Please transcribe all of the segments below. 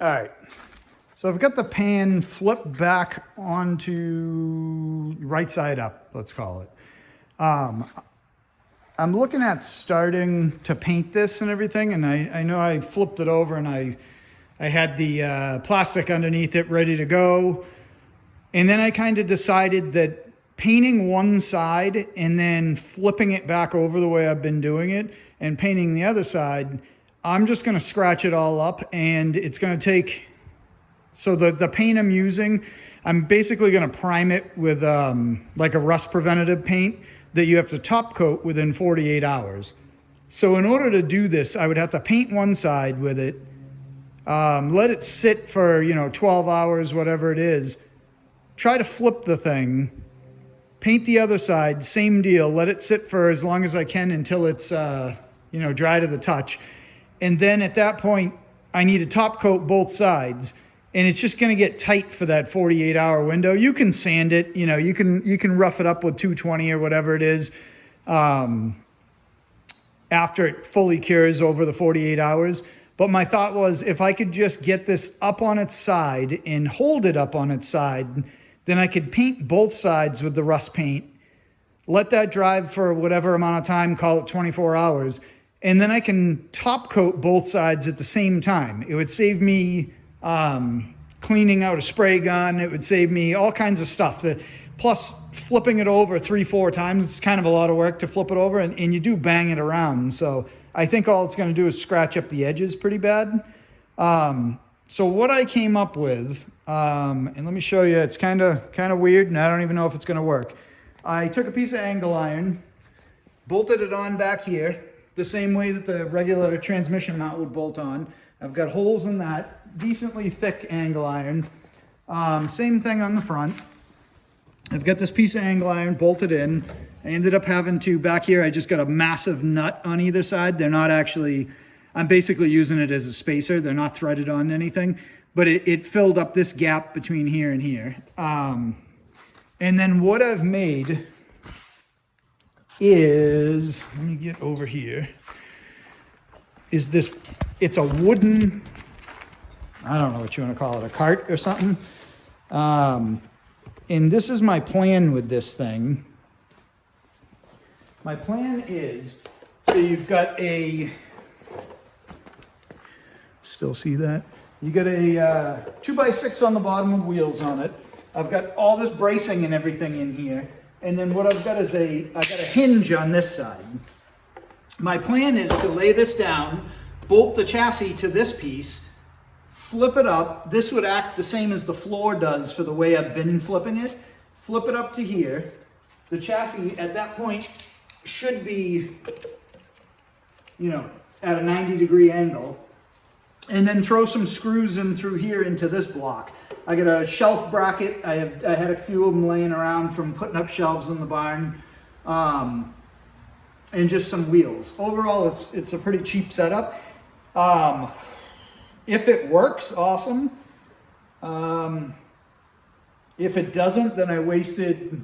All right, so I've got the pan flipped back onto right side up, let's call it. I'm looking at starting to paint this and everything, and I know I flipped it over and I had the plastic underneath it ready to go. And then I kind of decided that painting one side and then flipping it back over the way I've been doing it and painting the other side, I'm just going to scratch it all up, and it's going to take, so the paint I'm using, I'm basically going to prime it with like a rust preventative paint that you have to top coat within 48 hours. So in order to do this, I would have to paint one side with it, let it sit for, 12 hours, whatever it is, try to flip the thing, paint the other side, same deal, let it sit for as long as I can until it's, dry to the touch. And then at that point, I need to top coat both sides, and it's just going to get tight for that 48-hour window. You can sand it, you can rough it up with 220 or whatever it is after it fully cures over the 48 hours. But my thought was, if I could just get this up on its side and hold it up on its side, then I could paint both sides with the rust paint, let that dry for whatever amount of time, call it 24 hours, and then I can top coat both sides at the same time. It would save me cleaning out a spray gun. It would save me all kinds of stuff. Plus, flipping it over 3-4 times, it's kind of a lot of work to flip it over, and you do bang it around. So I think all it's going to do is scratch up the edges pretty bad. So what I came up with, and let me show you, it's kind of weird, and I don't even know if it's going to work. I took a piece of angle iron, bolted it on back here, the same way that the regular transmission mount would bolt on. I've got holes in that, decently thick angle iron. Same thing on the front. I've got this piece of angle iron bolted in. I ended up having to, back here, I just got a massive nut on either side. They're not actually, I'm basically using it as a spacer. They're not threaded on anything, but it filled up this gap between here and here. And then what I've made is, let me get over here, is this, it's a wooden, I don't know what you want to call it, a cart or something. And this is my plan with this thing. My plan is, so you've got a, still see that? You got a 2x6 on the bottom with wheels on it. I've got all this bracing and everything in here. And then what I've got is I've got a hinge on this side. My plan is to lay this down, bolt the chassis to this piece, flip it up. This would act the same as the floor does for the way I've been flipping it. Flip it up to here. The chassis at that point should be, at a 90-degree angle. And then throw some screws in through here into this block. I got a shelf bracket. I had a few of them laying around from putting up shelves in the barn, and just some wheels. Overall, it's a pretty cheap setup. If it works, awesome. If it doesn't, then I wasted,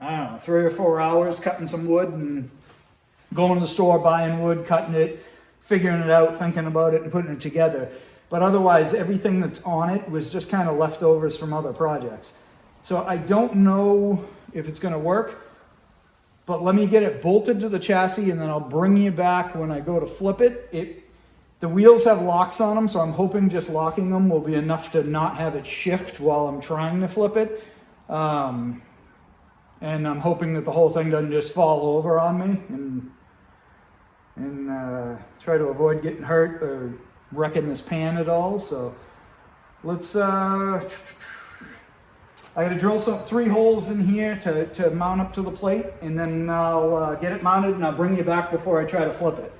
3 or 4 hours cutting some wood and going to the store, buying wood, cutting it, figuring it out, thinking about it, and putting it together. But otherwise, everything that's on it was just kind of leftovers from other projects. So I don't know if it's going to work, but let me get it bolted to the chassis, and then I'll bring you back when I go to flip it. The wheels have locks on them, so I'm hoping just locking them will be enough to not have it shift while I'm trying to flip it. And I'm hoping that the whole thing doesn't just fall over on me and try to avoid getting hurt or wrecking this pan at all. So let's, I gotta drill 3 holes in here to mount up to the plate, and then I'll get it mounted, and I'll bring you back before I try to flip it.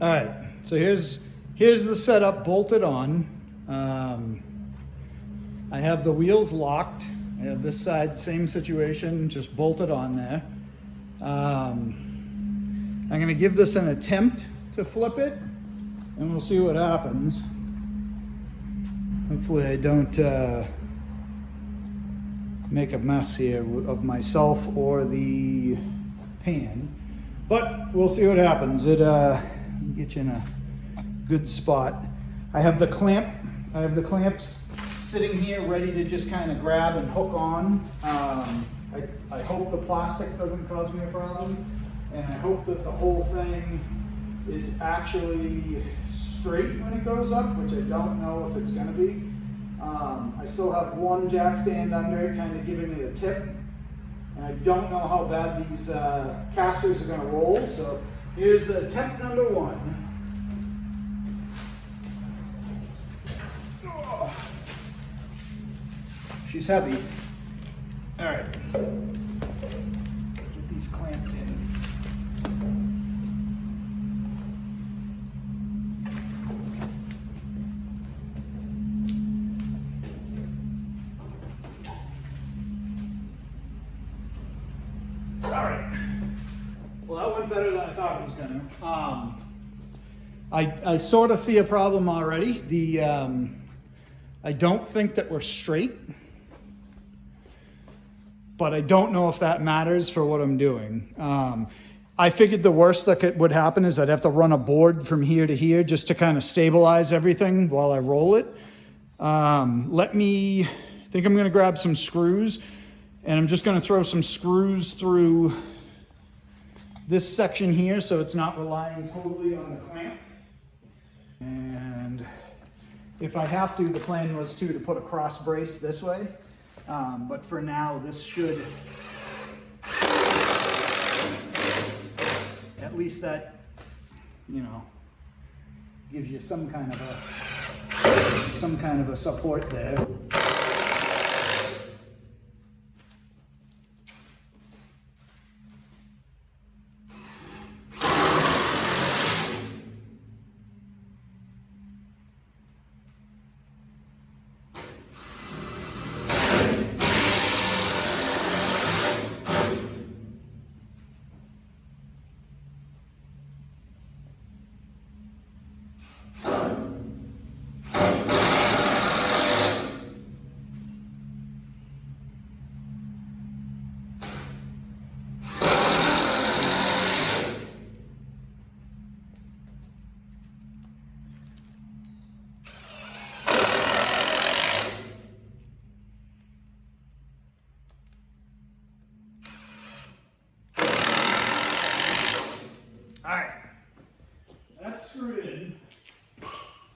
All right, so here's the setup bolted on. I have the wheels locked. I have this side, same situation, just bolted on there. I'm gonna give this an attempt to flip it, and we'll see what happens. Hopefully I don't make a mess here of myself or the pan. But we'll see what happens. It get you in a good spot. I have the clamps sitting here ready to just kind of grab and hook on. I hope the plastic doesn't cause me a problem, and I hope that the whole thing is actually straight when it goes up, which I don't know if it's going to be. I still have one jack stand under it, kind of giving it a tip, and I don't know how bad these casters are going to roll. So here's attempt number 1. She's heavy. All right. Get these clamped in. All right. Well, that went better than I thought it was gonna. I sort of see a problem already. I don't think that we're straight, but I don't know if that matters for what I'm doing. I figured the worst that would happen is I'd have to run a board from here to here just to kind of stabilize everything while I roll it. I think I'm gonna grab some screws, and I'm just gonna throw some screws through this section here so it's not relying totally on the clamp. And if I have to, the plan was to put a cross brace this way. But for now, this should, at least that, gives you some kind of a support there.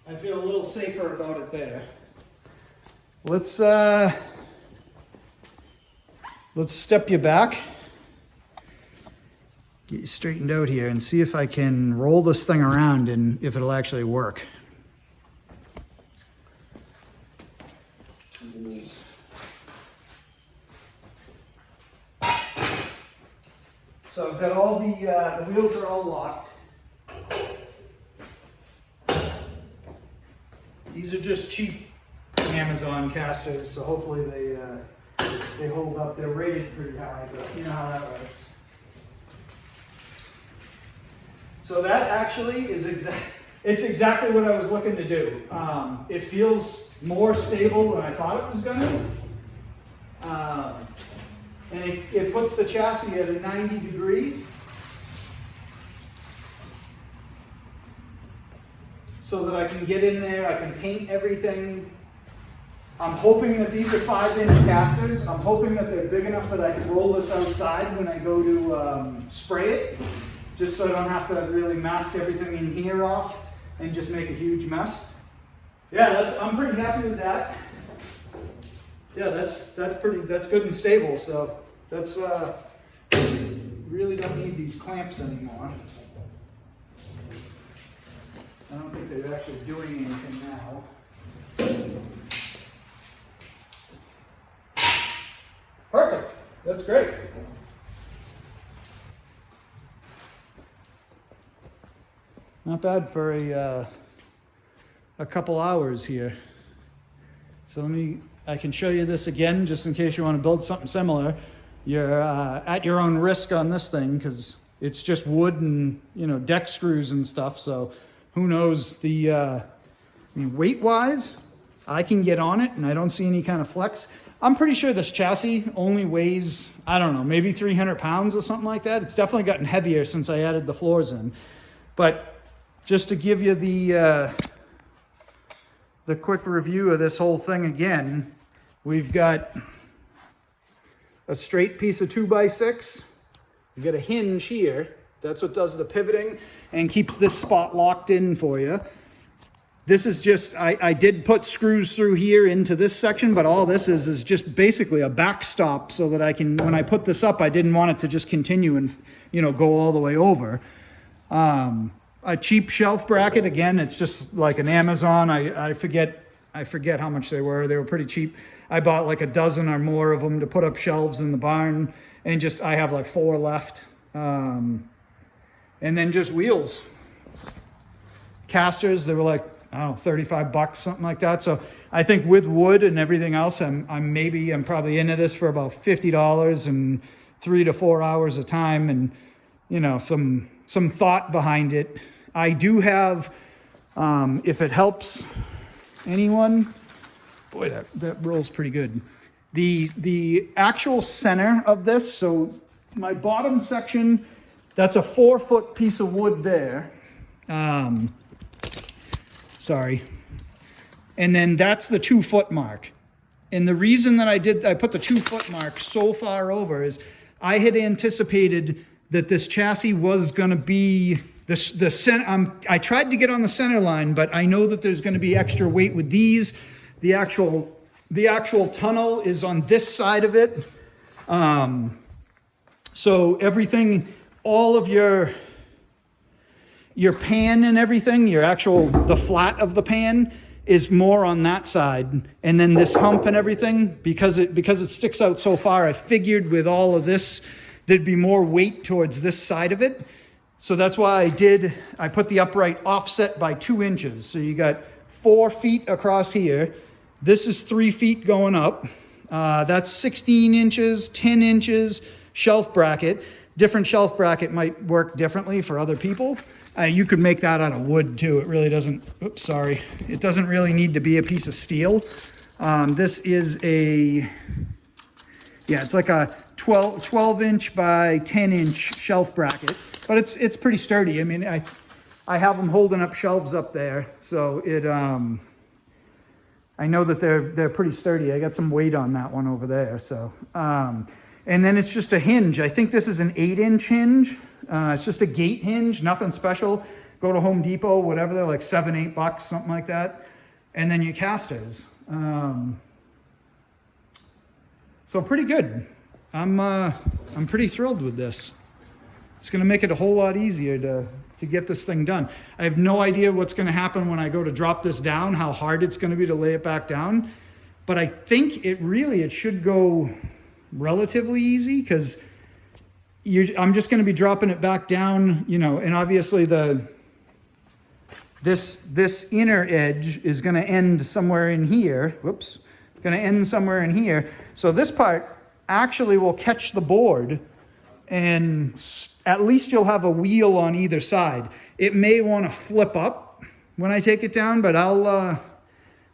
I feel a little safer about it there. Let's step you back, get you straightened out here, and see if I can roll this thing around and if it'll actually work. So I've got all the wheels are all locked. These are just cheap Amazon casters, so hopefully they hold up. They're rated pretty high, but you know how that works. So that actually is it's exactly what I was looking to do. It feels more stable than I thought it was going to. And it puts the chassis at a 90 degree. So that I can get in there, I can paint everything. I'm hoping that these are 5-inch casters. I'm hoping that they're big enough that I can roll this outside when I go to spray it, just so I don't have to really mask everything in here off and just make a huge mess. Yeah, I'm pretty happy with that. Yeah, that's good and stable. So that's really don't need these clamps anymore. I don't think they're actually doing anything now. Perfect. That's great. Not bad for a couple hours here. So I can show you this again just in case you want to build something similar. You're at your own risk on this thing because it's just wood and deck screws and stuff. So who knows weight wise, I can get on it and I don't see any kind of flex. I'm pretty sure this chassis only weighs, I don't know, maybe 300 pounds or something like that. It's definitely gotten heavier since I added the floors in. But just to give you the quick review of this whole thing again, we've got a straight piece of 2x6. You've got a hinge here. That's what does the pivoting and keeps this spot locked in for you. This is just, I did put screws through here into this section, but all this is just basically a backstop so that I can, when I put this up, I didn't want it to just continue and, you know, go all the way over. A cheap shelf bracket, again, it's just like an Amazon. I forget how much they were. They were pretty cheap. I bought like a dozen or more of them to put up shelves in the barn, and just, I have like 4 left. And then just wheels. Casters, they were like, I don't know, 35 bucks, something like that. So I think with wood and everything else, I'm probably into this for about $50 and 3 to 4 hours a time, and, you know, some thought behind it. I do have, if it helps anyone, boy, that rolls pretty good. The actual center of this, so my bottom section, that's a 4-foot piece of wood there. Sorry. And then that's the 2-foot mark. And the reason that I put the 2-foot mark so far over is I had anticipated that this chassis was going to be the center. I tried to get on the center line, but I know that there's going to be extra weight with these. The actual tunnel is on this side of it. So everything, all of your pan and everything, the flat of the pan is more on that side. And then this hump and everything, because it sticks out so far, I figured with all of this, there'd be more weight towards this side of it. So that's why I put the upright offset by 2 inches. So you got 4 feet across here. This is 3 feet going up. That's 16 inches, 10 inches shelf bracket. Different shelf bracket might work differently for other people. You could make that out of wood too. It really doesn't, it doesn't really need to be a piece of steel. This is it's like a 12 inch by 10 inch shelf bracket, but it's pretty sturdy. I mean, I have them holding up shelves up there. So I know that they're pretty sturdy. I got some weight on that one over there. So, and then it's just a hinge. I think this is an 8-inch hinge. It's just a gate hinge, nothing special. Go to Home Depot, whatever, they're like $7, $8, something like that. And then your casters. So pretty good. I'm pretty thrilled with this. It's going to make it a whole lot easier to get this thing done. I have no idea what's going to happen when I go to drop this down, how hard it's going to be to lay it back down. But I think it should go relatively easy, because I'm just going to be dropping it back down, you know, and obviously this inner edge is going to end somewhere in here. Whoops. Going to end somewhere in here. So this part actually will catch the board, and at least you'll have a wheel on either side. It may want to flip up when I take it down, but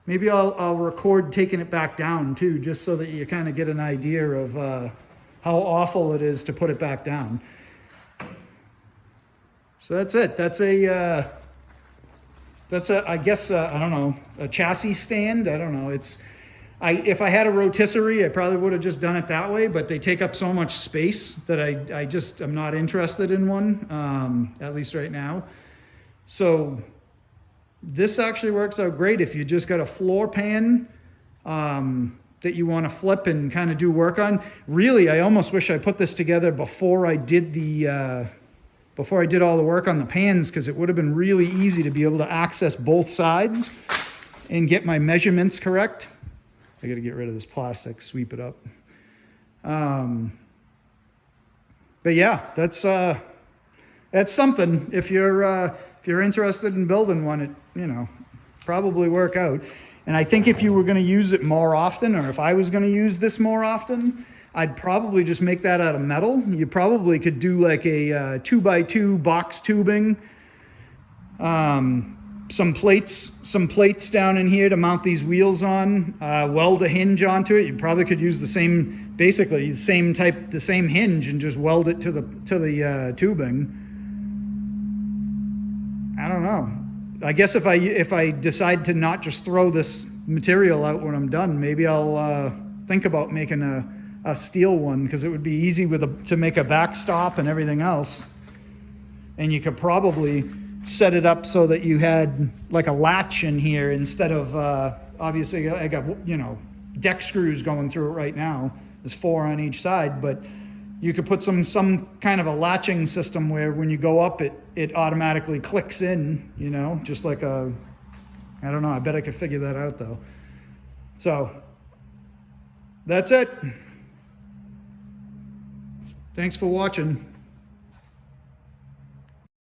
maybe I'll record taking it back down too, just so that you kind of get an idea of how awful it is to put it back down. So that's it. That's I guess, I don't know, a chassis stand. I don't know. If I had a rotisserie, I probably would have just done it that way, but they take up so much space that I'm not interested in one, at least right now. So this actually works out great if you just got a floor pan, that you want to flip and kind of do work on. Really, I almost wish I put this together before I did all the work on the pans, because it would have been really easy to be able to access both sides and get my measurements correct. I got to get rid of this plastic, sweep it up. But yeah, that's something. If you're interested in building one, it probably work out. And I think if you were going to use it more often, or if I was going to use this more often, I'd probably just make that out of metal. You probably could do like a 2x2 box tubing, some plates down in here to mount these wheels on, weld a hinge onto it. You probably could use the same, basically the same type, the same hinge, and just weld it to the tubing. I don't know. I guess if I decide to not just throw this material out when I'm done, maybe I'll think about making a steel one, because it would be easy to make a backstop and everything else. And you could probably set it up so that you had like a latch in here instead of, obviously I got, deck screws going through it right now. There's 4 on each side, but you could put some kind of a latching system where when you go up, it automatically clicks in, just like I don't know, I bet I could figure that out though. So that's it. Thanks for watching.